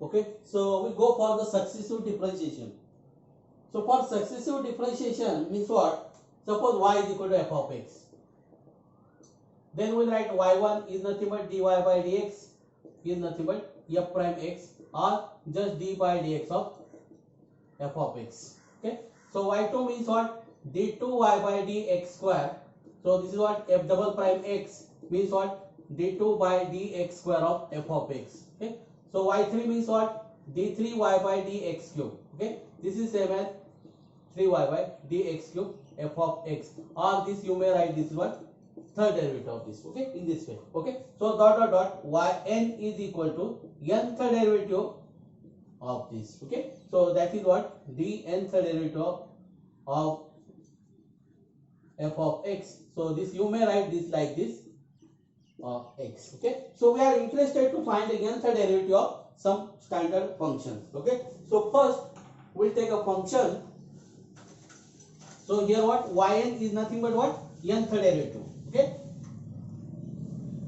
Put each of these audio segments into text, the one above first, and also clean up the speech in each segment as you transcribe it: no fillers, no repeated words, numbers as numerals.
Okay, so we go for the successive differentiation. So for successive differentiation means what? Suppose y is equal to f of x. Then we'll write y1 is nothing but dy by dx is nothing but f prime x or just d by dx of f of x. Okay, so y2 means what? d2y by dx square. So this is what f double prime x means what? d2 by dx square of f of x. Okay, so y3 means what? d3y by dx cube. Okay, this is same as 3y by dx cube f of x, or this you may write this is what? Third derivative of this. Okay, in this way. Okay, so dot dot dot yn is equal to nth derivative of this. Okay, so that is what? The nth derivative of f of x. So this you may write this like this of x. Okay, so we are interested to find the nth derivative of some standard functions. Okay, so first we'll take a function. So here what? Yn is nothing but what? Nth derivative. Okay,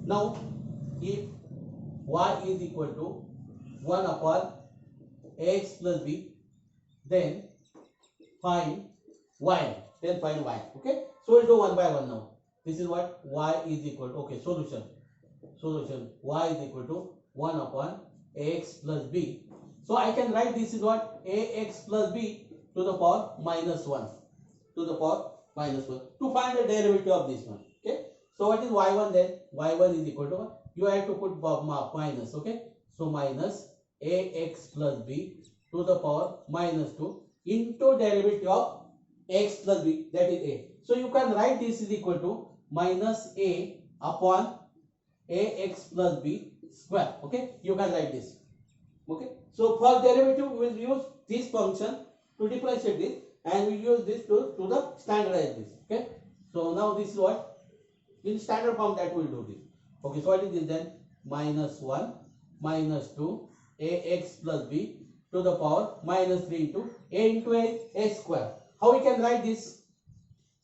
now if y is equal to 1 upon x plus b, then find y, then find y. Okay, so we'll do one by one now. This is what? Y is equal to, okay, solution y is equal to 1 upon ax plus b. So I can write this is what? Ax plus b to the power minus 1 to find the derivative of this one. Okay, so what is y1 then? Y1 is equal to what? You have to put minus. Okay, so minus ax plus b to the power minus 2 into derivative of x plus b, that is a. So you can write this is equal to minus a upon ax plus b square. Okay, you can write this. Okay, so for derivative we will use this function to differentiate this, and we use this to the standardize this. Okay, so now this is what? In standard form that we will do this. Okay, so what is this then? Minus 1 minus 2 ax plus b to the power minus 3 into a square. How we can write this?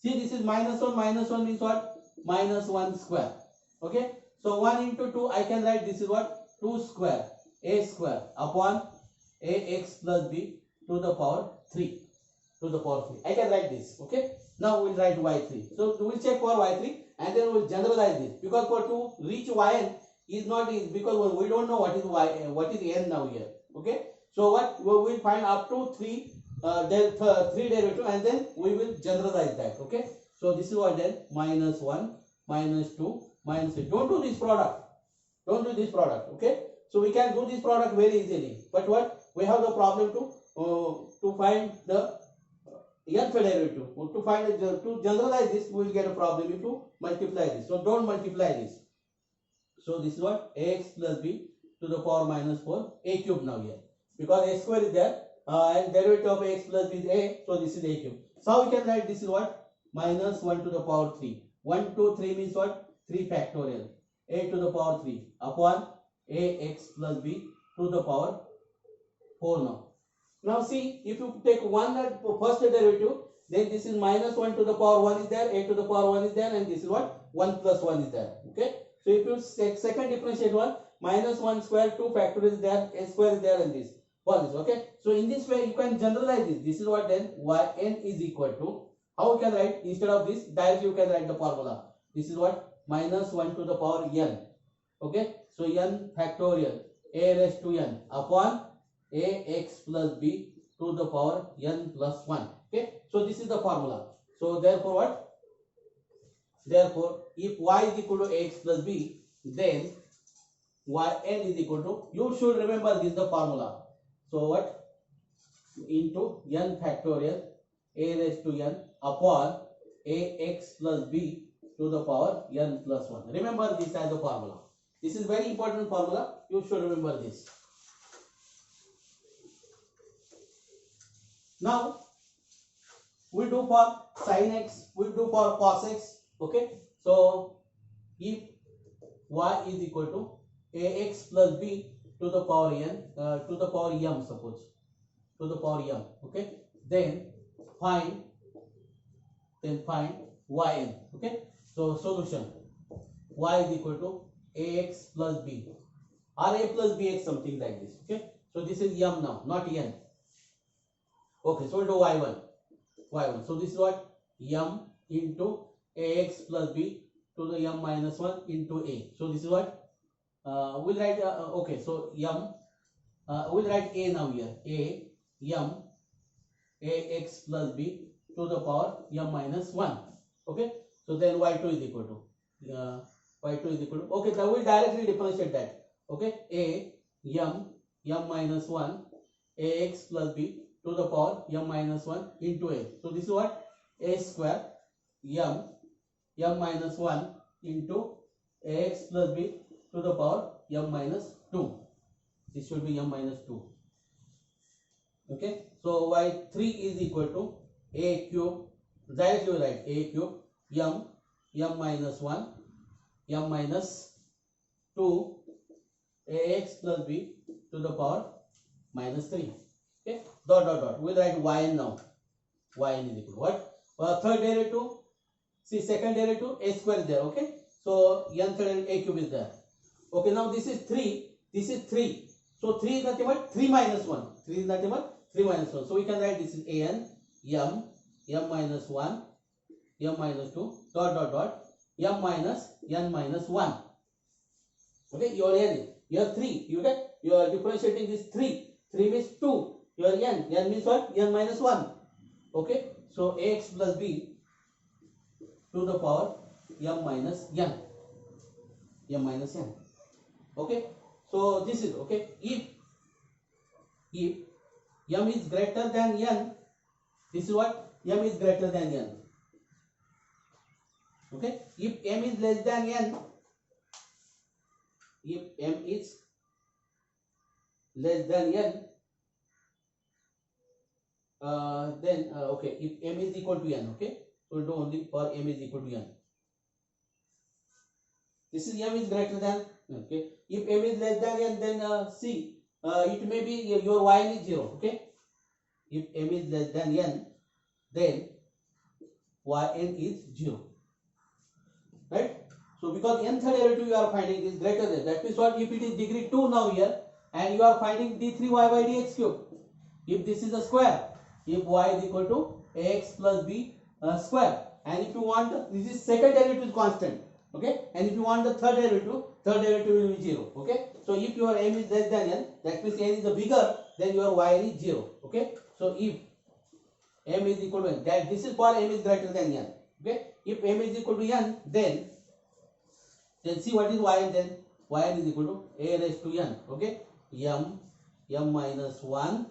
See, this is minus 1 means what? Minus 1 square. Okay, so 1 into 2 I can write this is what? 2 square a square upon ax plus b to the power 3 I can write this. Okay, now we'll write y3. So we'll check for y3 and then we'll generalize this, because for to reach yn is not easy, because we don't know what is y, what is n now here. Okay, so what we will find up to 3 derivative, and then we will generalize that. Okay, so this is what then? Minus 1 minus 2 minus 3. Don't do this product. Okay, so we can do this product very easily, but what we have the problem to find the nth derivative. To generalize this, we will get a problem if you multiply this. So don't multiply this. So this is what? Ax plus b to the power minus 4 a cube now here, because a square is there, and derivative of ax plus b is a, so this is a cube. So we can write this is what? Minus 1 to the power 3. 1 2 3 means what? 3 factorial a to the power 3 upon ax plus b to the power 4 now. Now see, if you take first derivative, then this is minus 1 to the power 1 is there, a to the power 1 is there, and this is what? 1 plus 1 is there. Okay, so if you take second differentiate one, minus 1 square, 2 factorial is there, a square is there, and this for this. Okay, so in this way you can generalize this. This is what then? Yn is equal to, how you can write? Instead of this, directly you can write the formula. This is what? Minus 1 to the power n. Okay, so n factorial a raised to n upon ax plus b to the power n plus 1. Okay, so this is the formula. So therefore what? Therefore if y is equal to ax plus b, then yn is equal to, you should remember this is the formula. So what? Into n factorial a raised to n upon ax plus b to the power n plus 1. Remember this as the formula. This is very important formula. You should remember this. Now we do for sin x, we do for cos x. Okay, so if y is equal to ax plus b to the power n, to the power m, suppose to the power m. Okay, then find yn. Okay, so solution y is equal to ax plus b or a plus bx, something like this. Okay, So this is m now, not n. Okay, so we'll do y1. So this is what? M into ax plus b to the m minus 1 into a. So this is what? We'll write, okay, so we'll write a now here. M ax plus b to the power m minus 1. Okay, so then y2 is equal to, okay, that will directly differentiate that. Okay, m minus 1 ax plus b to the power m minus 1 into a. So this is what? A square m minus 1 into ax plus b to the power m minus 2. This should be m minus 2. Okay, so y3 is equal to a cube, directly we write a cube m minus 1 m minus 2 ax plus b to the power minus 3. Okay, dot. We'll write yn now. Yn is equal to what? Third derivative, see second derivative, a square is there. Okay, so n third a cube is there. Okay, now this is 3, this is 3. So 3 is nothing but 3 minus 1. 3 is nothing but 3 minus 1. So we can write this is an m minus 1 m minus 2 dot m minus n minus 1. Okay, your n, your 3, you get, you are differentiating this 3 means 2, your n means what? N minus 1. Okay, so ax plus b to the power m minus n. Okay, so this is, okay, if m is greater than n, this is what? M is greater than n. Okay, if m is less than n, if m is less than n, then okay, if m is equal to n, okay, so we'll do only for m is equal to n. This is m is greater than, okay, if m is less than n, then see, it may be your yn is 0. Okay, if m is less than n, then yn is 0, right? So because n third derivative you are finding is greater than, that means what? If it is degree 2 now here, and you are finding d3y by dx cube, if this is a square, if y is equal to ax plus b square, and if you want, this is second derivative is constant. Okay, and if you want the third derivative will be 0. Okay, so if your m is less than n, that means n is a bigger, then your yn is 0. Okay, so if m is equal to n, that this is for m is greater than n. Okay, if m is equal to n, then see what is yn, then yn is equal to a raised to n. Okay, m minus 1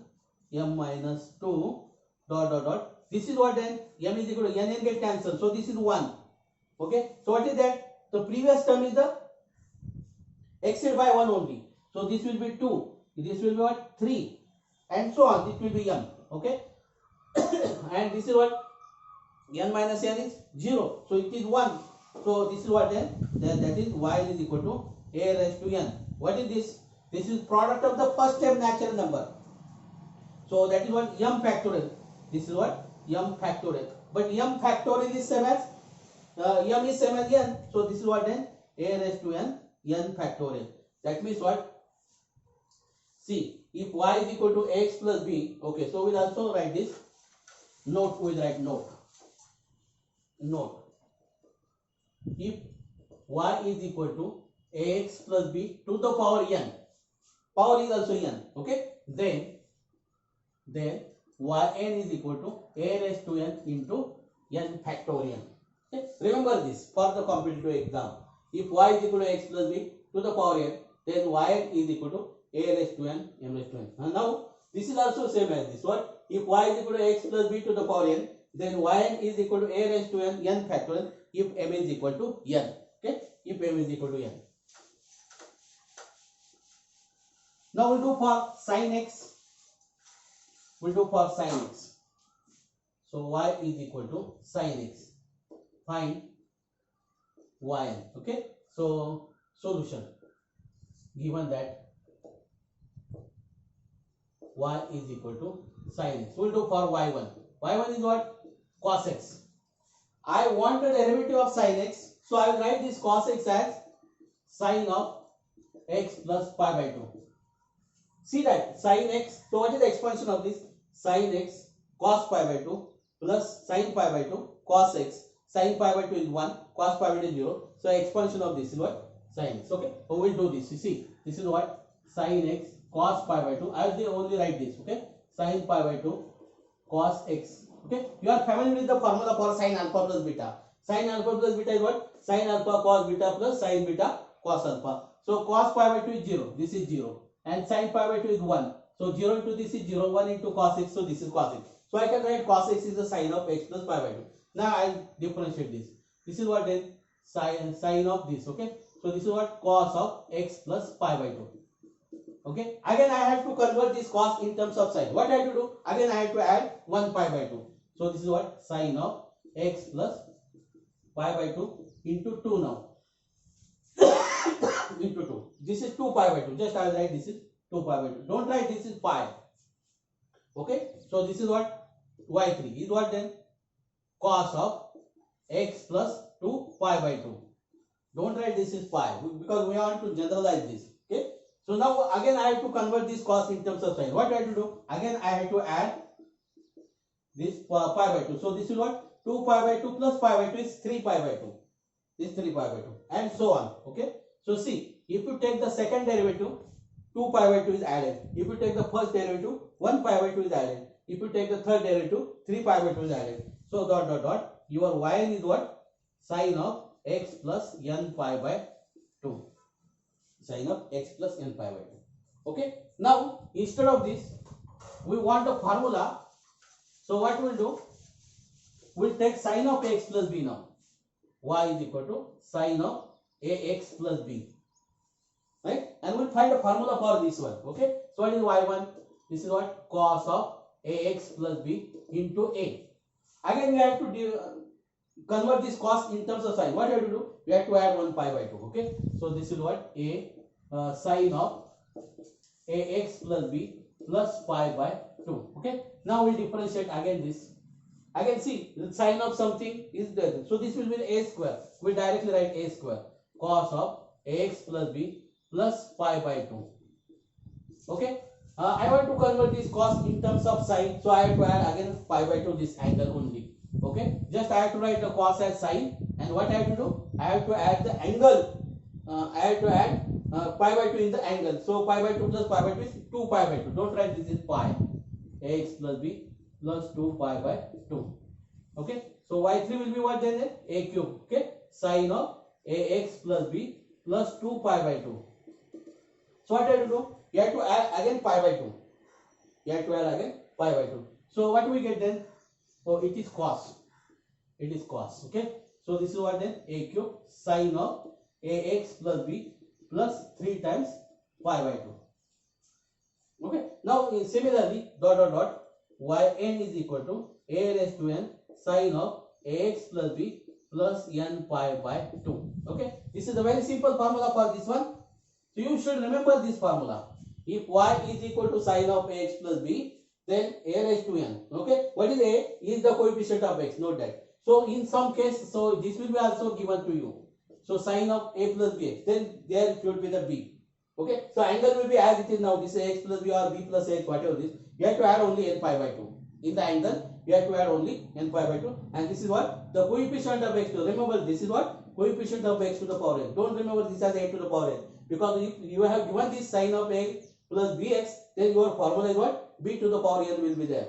m minus 2 dot. This is what? Then m is equal to n get cancelled, so this is 1. Okay, so what is that? The previous term is the exceed by 1 only, so this will be 2, this will be what? 3, and so on, this will be m. Okay, and this is what? N minus n is 0, so it is 1. So this is what? Then that is y is equal to a raised to n. What is this? This is product of the first term natural number, so that is what? M factorial. This is what? M factorial. But m factorial is same as m is same as n, so this is what? Then a raised to n factorial. That means what? See, if y is equal to ax plus b, okay, so we'll also write this note. We'll write note. If y is equal to ax plus b to the power n, power is also n. Okay, then yn is equal to a raised to n into n factorial. Okay, remember this for the competitive exam. If y is equal to x plus b to the power n, then yn is equal to a raised to n m raised to n. And now this is also same as this. What? If y is equal to x plus b to the power n, then yn is equal to a raised to n factorial if m is equal to n. Okay, if m is equal to n. Now we'll do for sin x. So y is equal to sin x. Find yn. Okay, so solution, given that y is equal to sin x, we'll do for y1. Y1 is what? Cos x. I want the derivative of sin x, so I will write this cos x as sin of x plus pi by 2. See that sin x. So what is the expansion of this? Sin x cos pi by 2 plus sin pi by 2 cos x. Sin pi by 2 is 1, cos pi by 2 is 0. So expansion of this is what? Sin x. Okay. So we'll do this. You see, this is what? Sin x cos pi by 2. I will only write this. Okay. Sin pi by 2 cos x. Okay. You are familiar with the formula for sin alpha plus beta. Sin alpha plus beta is what? Sin alpha cos beta plus sin beta cos alpha. So cos pi by 2 is 0. This is 0. And sin pi by 2 is 1. So 0 into this is 0. 1 into cos x. So this is cos x. So I can write cos x is the sine of x plus pi by 2. Now I will differentiate this. This is what then? Sine of this. Okay. So this is what? Cos of x plus pi by 2. Okay. Again I have to convert this cos in terms of sine. What I have to do? Again I have to add 1 pi by 2. So this is what? Sine of x plus pi by 2 into 2 now. Into 2. This is 2 pi by 2. Just I will write this is 2 pi by 2. Don't write this is pi. Okay. So this is what? Y3 is what then? Cos of x plus 2 pi by 2. Don't write this is pi because we want to generalize this. Okay. So now again I have to convert this cos in terms of sine. What I have to do? Again I have to add this pi by 2. So this is what? 2 pi by 2 plus pi by 2 is 3 pi by 2. This 3 pi by 2 and so on. Okay. So see, if you take the second derivative, 2 pi by 2 is added. If you take the first derivative, 1 pi by 2 is added. If you take the third derivative, 3 pi by 2 is added. So dot dot dot. Your yn is what? Sine of x plus n pi by 2. Sine of x plus n pi by 2. Okay. Now instead of this, we want a formula. So what we'll do? We'll take sine of x plus b now. Y is equal to sine of ax plus b. Right? And we'll find a formula for this one. Okay. So what is y1? This is what? Cos of ax plus b into a. Again we have to convert this cos in terms of sine. What do you have to do? We have to add 1 pi by 2. Okay. So this is what? Sine of ax plus b plus pi by 2. Okay. Now we'll differentiate again this. Again see, the sine of something is there. So this will be a square. We directly write a square. Cos of ax plus b plus pi by 2. Okay. I want to convert this cos in terms of sine. So I have to add again pi by 2 this angle only. Okay. Just I have to write the cos as sine. And what I have to do? I have to add the angle. I have to add pi by 2 in the angle. So pi by 2 plus pi by 2 is 2 pi by 2. Don't write this is pi. Ax plus b plus 2 pi by 2. Okay. So y3 will be what then? A cube. Okay. Sine of ax plus b plus 2 pi by 2. So what I have to do? You have to add again pi by 2. You have to add again pi by 2. So what do we get then? Oh, it is cos. It is cos. Okay. So this is what then? A cube sine of ax plus b plus 3 times pi by 2. Okay. Now similarly dot dot dot yn is equal to a raised to n sine of ax plus b plus n pi by 2. Okay. This is a very simple formula for this one. So you should remember this formula. If y is equal to sine of ax plus b, then a raised to n. Okay. What is a? Is the coefficient of x. Note that. So in some case, so this will be also given to you. So sine of a plus bx. Then there should be the b. Okay. So angle will be as it is now. This is x plus b or b plus x, whatever this. You have to add only n pi by 2. In the angle, you have to add only n pi by 2. And this is what? The coefficient of x. Remember, this is what? Coefficient of x to the power n. Don't remember this as a to the power n. Because if you have given this sine of a plus bx, then your formula is what? B to the power n will be there.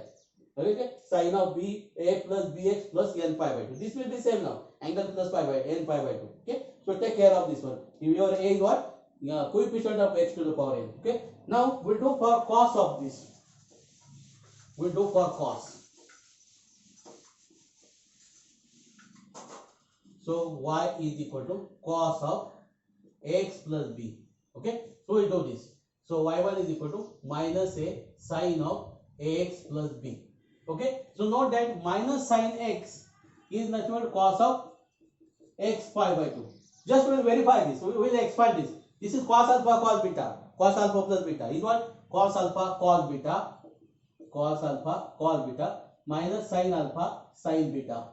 Okay? Sine of b a plus bx plus n pi by 2. This will be same now. Angle plus pi by n pi by 2. Okay? So take care of this one. Your a is what? Coefficient of x to the power n. Okay? Now we'll do for cos of this. We'll do for cos. So y is equal to cos of x plus b. Okay. So we'll do this. So y1 is equal to minus a sine of ax plus b. Okay. So note that minus sine x is nothing but cos of x pi by 2. Just we'll verify this. We will expand this. This is cos alpha cos beta. Cos alpha plus beta is what? Cos alpha cos beta. Cos alpha cos beta minus sin alpha sin beta.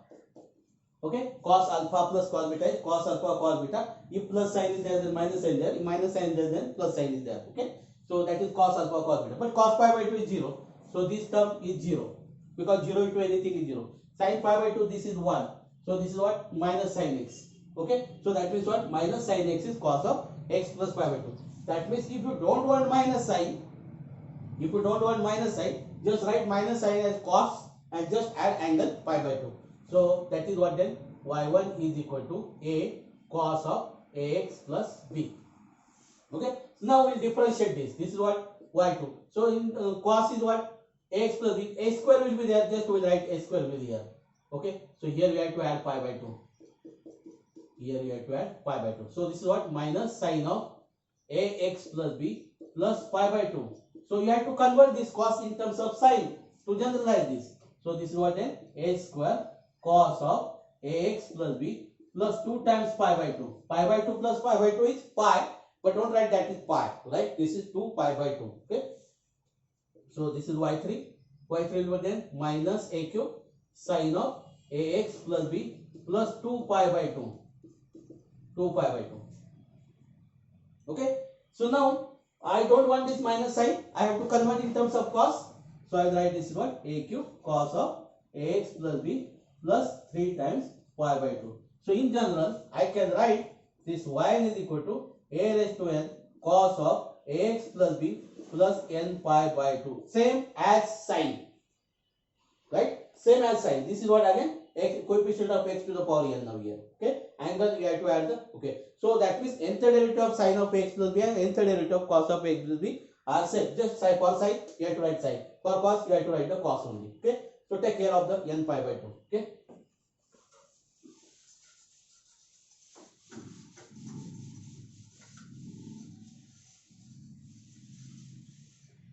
Okay, cos alpha plus cos beta is cos alpha cos beta. If plus sign is there, then minus sign there. If minus sign is there, then plus sign is there. Okay. So that is cos alpha cos beta. But cos pi by 2 is 0. So this term is 0. Because 0 into anything is 0. Sin pi by 2, this is 1. So this is what? Minus sin x. Okay. So that means what? Minus sin x is cos of x plus pi by 2. That means if you don't want minus sign, just write minus sign as cos and just add angle pi by 2. So that is what then? Y1 is equal to a cos of ax plus b. Okay. So now we'll differentiate this. This is what? Y2. So in cos is what? Ax plus b. A square will be there. Just we'll write a square will be here. Okay. So here we have to add pi by 2. So this is what? Minus sine of ax plus b plus pi by 2. So you have to convert this cos in terms of sine to generalize this. So this is what then? A square cos of ax plus b plus 2 times pi by 2. Pi by 2 plus pi by 2 is pi. But don't write that is pi. Right? This is 2 pi by 2. Okay. So this is y3. Y3 will be then minus a cube sine of ax plus b plus 2 pi by 2. 2 pi by 2. Okay. So now I don't want this minus sign. I have to convert in terms of cos. So I will write this is what? A cube cos of ax plus b plus 3 times pi by 2. So in general, I can write this yn is equal to a raised to n cos of ax plus b plus n pi by 2. Same as sine. Right? Same as sine. This is what again? X, coefficient of x to the power n now here. Okay? Angle you have to add the, okay. So that means nth derivative of sine of x plus b and nth derivative of cos of x plus b are same. Just for sine you have to write sine. For cos you have to write the cos only. Okay? So take care of the n pi by 2. Okay?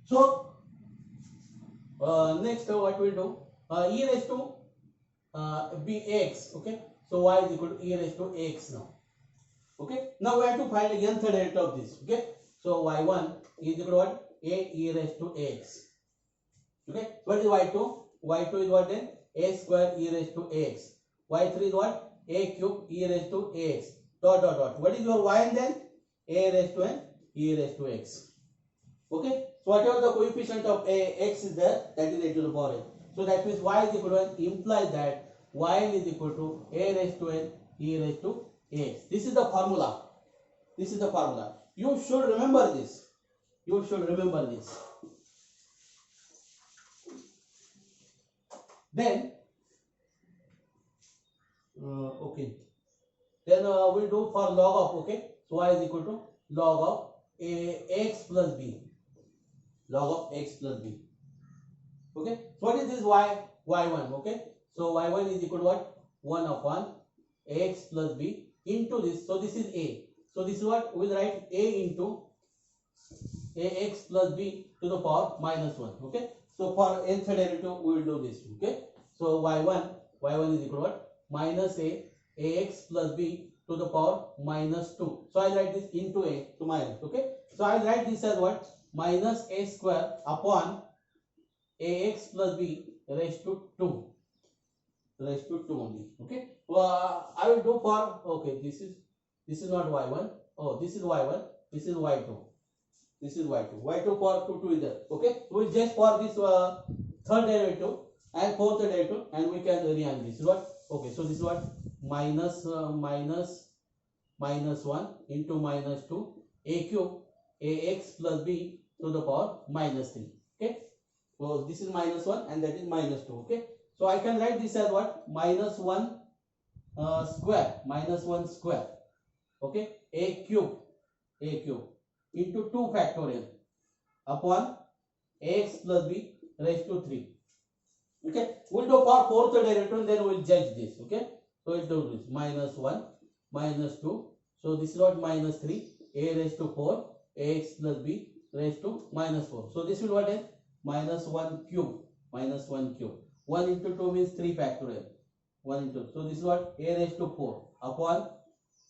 So next what we'll do? E raised to bx. Okay. So y is equal to e raised to x now. Okay. Now we have to find the nth derivative of this. Okay. So y1 is equal to what? A e raised to x. Okay. What is y2? Y2 is what then? A square e raised to x. Y3 is what? A cube e raised to x. Dot dot dot. What is your y then? A raised to n e raised to x. Okay. So whatever the coefficient of x is there, that is a to the power n. So that means y is equal to n implies that yn is equal to a raised to n e raised to x. This is the formula. This is the formula. You should remember this. You should remember this. Then, okay. Then we'll do for log of, okay. So y is equal to log of x plus b. Log of x plus b. Okay. So what is this y1? Okay. So y1 is equal to what? 1 upon x plus b into this. So this is a. So this is what we'll write a into ax plus b to the power minus 1. Okay. So for nth derivative we will do this. Okay. So y1 is equal to what? Minus a ax plus b to the power minus 2. So I write this into a to minus. Okay. So I write this as what? Minus a square upon ax plus b raised to 2. Raised to 2 only. Okay. I will do for, okay, this is not y1. Oh, this is y1. This is y2. This is y2. Y2 for 2 is there. Okay. We'll just for this third derivative and fourth derivative and we can rearrange this. What? Okay. So this is what? Minus 1 into minus 2 a cube ax plus b to the power minus 3. Okay. So this is minus 1 and that is minus 2. Okay. So I can write this as what? Minus 1 square. Minus 1 square. Okay. A cube into 2 factorial upon ax plus b raised to 3. Okay. We'll do for fourth derivative and then we'll judge this. Okay. So we'll do this. Minus 1 minus 2. So this is what? Minus 3 a raised to 4 ax plus b raised to minus 4. So this will what is? Minus 1 cube. Minus 1 cube. 1 into 2 means 3 factorial. 1 into. So this is what? A raised to 4 upon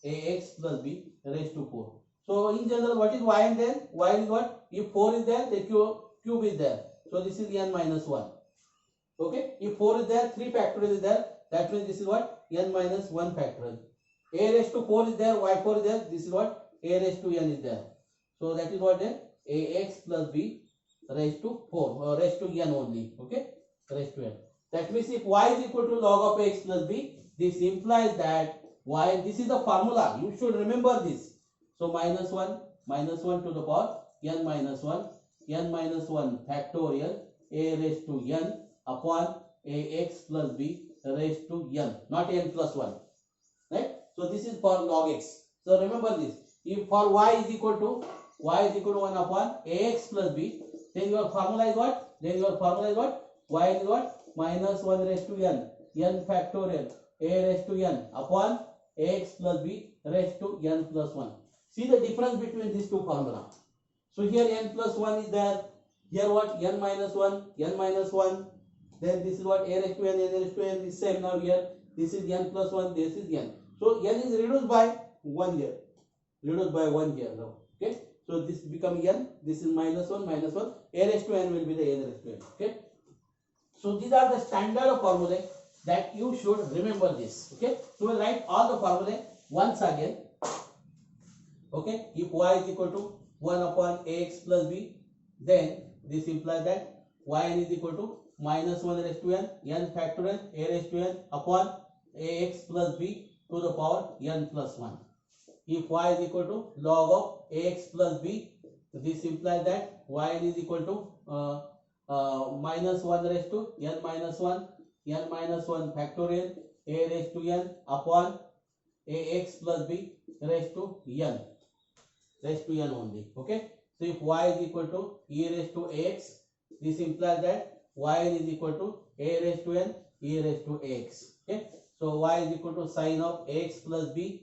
ax plus b raised to 4. So in general, what is y and then? Y is what? If 4 is there, the cube is there. So this is n minus 1. Okay. If 4 is there, 3 factorial is there. That means this is what? N minus 1 factorial. A raised to 4 is there. Y4 is there. This is what? A raised to n is there. So that is what then? ax plus b raised to 4 raised to n only. Okay, raised to n. That means if y is equal to log of x plus b, this implies that y, this is the formula, you should remember this. So minus 1 to the power n minus 1, n minus 1 factorial a raised to n upon ax plus b raised to n, not n plus 1, right? So this is for log x. So remember this. If for y is equal to 1 upon ax plus b, then your formula is what? Y is what? Minus 1 raised to n factorial a raised to n upon ax plus b raised to n plus 1. See the difference between these two formula. So here n plus 1 is there. Here what? N minus 1. Then this is what? A raised to n is same now here. This is n plus 1, this is n. So n is reduced by 1 here. Now. Okay. So this become n. This is minus 1. A raised to n will be the n raised to n. Okay. So these are the standard formulae that you should remember this. Okay. So we'll write all the formulae once again. Okay. If y is equal to 1 upon ax plus b, then this implies that yn is equal to minus 1 raised to n factorial a raised to n upon ax plus b to the power n plus 1. If y is equal to log of ax plus b, this implies that yn is equal to minus 1 raised to n minus 1 factorial a raised to n upon ax plus b raised to n only. Okay. So if y is equal to e raised to ax, this implies that yn is equal to a raised to n e raised to ax. Okay. So y is equal to sine of ax plus b.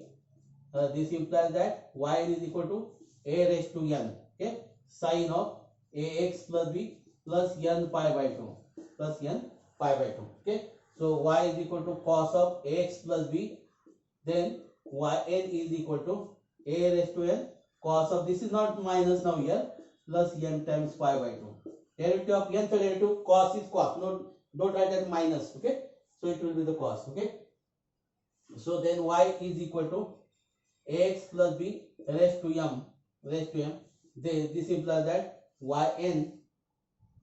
This implies that yn is equal to a raised to n. Okay. Sine of ax plus b plus n pi by 2. Okay. So y is equal to cos of ax plus b. Then yn is equal to a raised to n cos of, this is not minus now here, plus n times pi by 2. Derivative of n, so derivative cos is cos. No, don't write as minus. Okay. So it will be the cos. Okay. So then y is equal to ax plus b raised to m. This implies that yn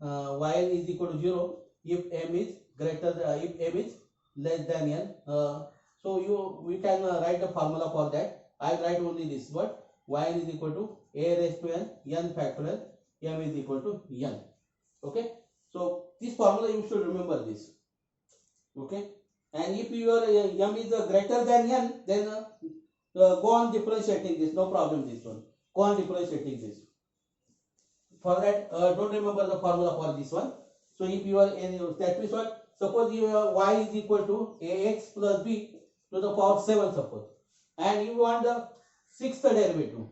is equal to 0 if m is less than n. So we can write a formula for that. I write only this word. Yn is equal to a raised to n factorial, m is equal to n. Okay. So this formula you should remember this. Okay. And if your m is greater than n, then go on differentiating this. No problem. This one. Go on differentiating this. For that, don't remember the formula for this one. So if you are in, that means what? Suppose your y is equal to ax plus b to the power 7, suppose, and you want the sixth derivative.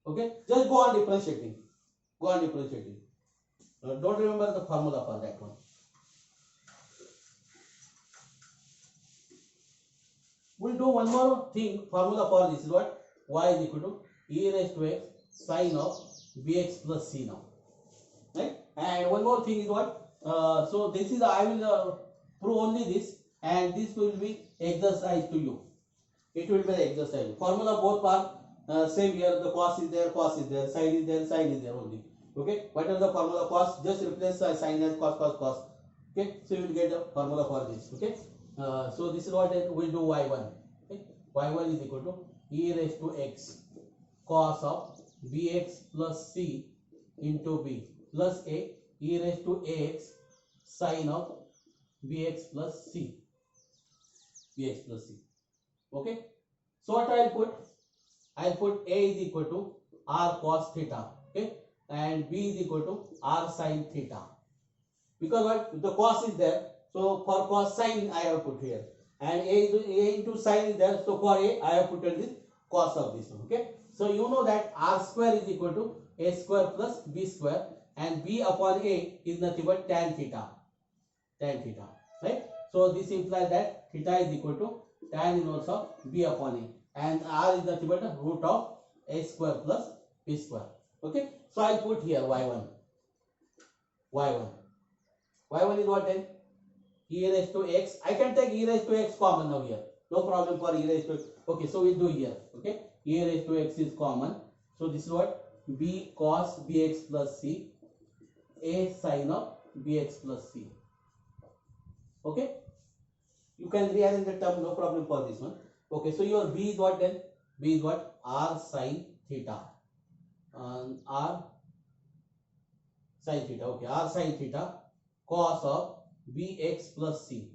Okay. Just go on differentiating. Don't remember the formula for that one. We'll do one more thing. Formula for this is what? Y is equal to e raised to x sine of bx plus c now. Right? And one more thing is what? So this is, I will prove only this, and this will be exercise to you. It will be the exercise. Formula both are same here. The cos is there, sine is there only. Okay. Whatever the formula cos, just replace sine as cos. Okay. So you will get the formula for this. Okay. So this is what we'll do y1. Okay. y1 is equal to e raised to x cos of bx plus c into b plus a e raised to ax sine of bx plus c. Okay. So what I'll put? I'll put a is equal to r cos theta. Okay. And b is equal to r sine theta. Because what? The cos is there. So for cos sine I have put here. And a into sine is there. So for a I have put this cos of this one. Okay. So you know that r square is equal to a square plus b square. And b upon a is nothing but tan theta. Right. So this implies that theta is equal to tan inverse of b upon a, and r is nothing but the root of a square plus b square. Okay. So I'll put here y1 is what then? E raised to x. I can take e raised to x common now here. No problem for e raised to x. Okay. So we'll do here. Okay. E raised to x is common. So this is what b cos bx plus c, a sin of bx plus c. Okay, you can rearrange the term, no problem for this one. Okay, so your b is what then? B is what? R sin theta. R sin theta. Okay, R sin theta cos of bx plus c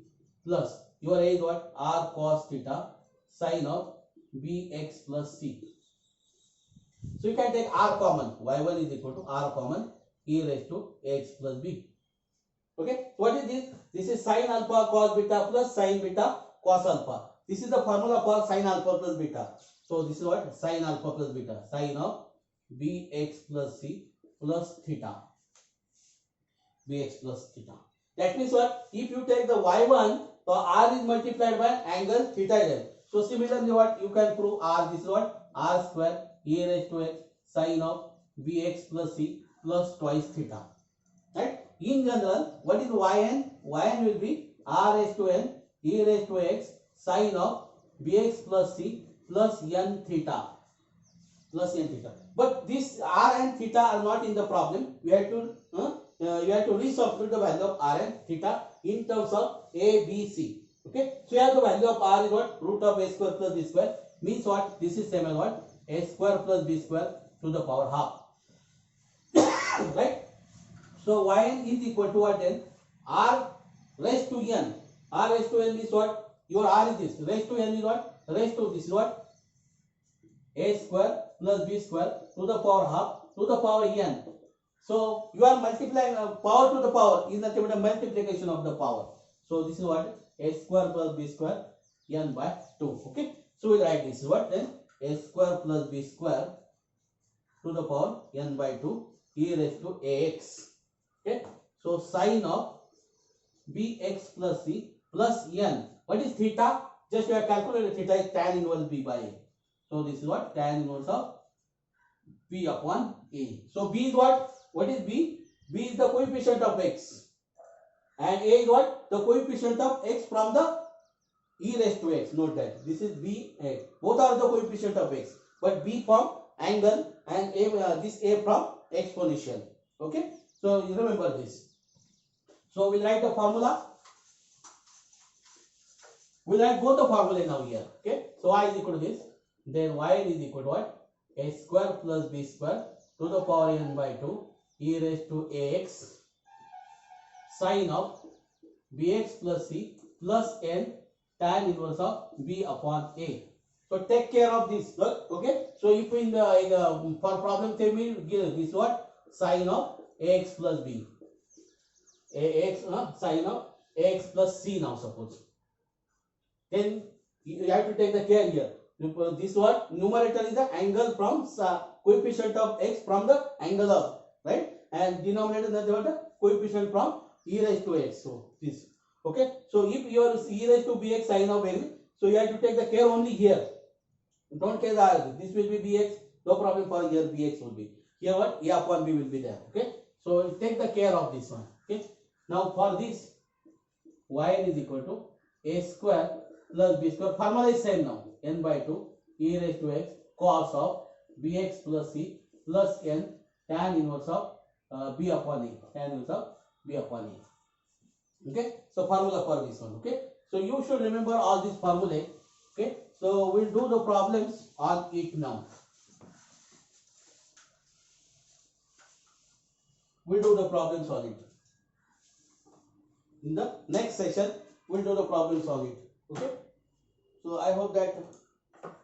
plus your a is what? R cos theta sin of bx plus c. So you can take r common. Y1 is equal to r common e raised to x plus b. Okay, what is this? This is sin alpha cos beta plus sin beta cos alpha. This is the formula for sin alpha plus beta. So this is what? Sin alpha plus beta. Sin of bx plus c plus theta. Bx plus theta. That means what? If you take the y1, so r is multiplied by angle theta is. So similarly what? You can prove r. This is what? R square e raised to x sin of bx plus c plus twice theta. Right? In general, what is yn? Yn will be r raised to n e raised to x sin of bx plus c plus n theta. Plus n theta. But this r and theta are not in the problem. You have to resubstitute the value of r and theta in terms of a, b, c. Okay. So here the value of r is what? Root of a square plus b square. Means what? This is same as what? A square plus b square to the power half. Right? So yn is equal to what then? R raised to n. R raised to n means what? Your r is this. Raised to n is what? Raised to this is what? A square plus b square to the power half to the power n. So you are multiplying power to the power is nothing but a multiplication of the power. So this is what? A square plus b square n by 2. Okay. So we write this is what then? A square plus b square to the power n by 2 e raised to ax. Okay. So sin of bx plus c plus n. What is theta? Just you have calculated theta is tan inverse b by a. So this is what? Tan inverse of b upon a. So b is what? What is b? B is the coefficient of x. And a is what? The coefficient of x from the e raised to x. Note that. This is b, a. Both are the coefficient of x. But b from angle and a, this a from exponential. Okay. So you remember this. So we'll write the formula. We'll write both the formula now here. Okay. So y is equal to this. Then y is equal to what? A square plus b square to the power n by 2 e raised to ax sin of bx plus c plus n tan inverse of b upon a. So take care of this. Okay. So if in the for problem table give this what? Sin of ax plus b. Ax sin of ax plus c now suppose. Then you have to take the care here. This what? Numerator is the angle from coefficient of x from the angle of, right? And denominator is the coefficient from e raised to x. So this. Okay. So if your e raised to bx sin of n, so you have to take the care only here. Don't care the this will be bx. No problem for here bx will be. Here what? A upon b will be there. Okay. So take the care of this one. Okay. Now for this, yn is equal to a square plus b square. Formula is same now. N by 2 e raised to x cos of bx plus c plus n tan inverse of b upon a. Tan inverse of b upon a. Okay. So formula for this one. Okay. So you should remember all these formulae. Okay. So we'll do the problems on it now. We'll do the problems on it. In the next session, we'll do the problems on it. Okay. So I hope that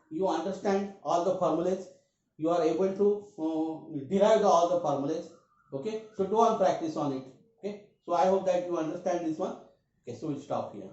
you understand all the formulas. You are able to derive all the formulas. Okay. So do on practice on it. Okay. So I hope that you understand this one. Okay. So we'll stop here.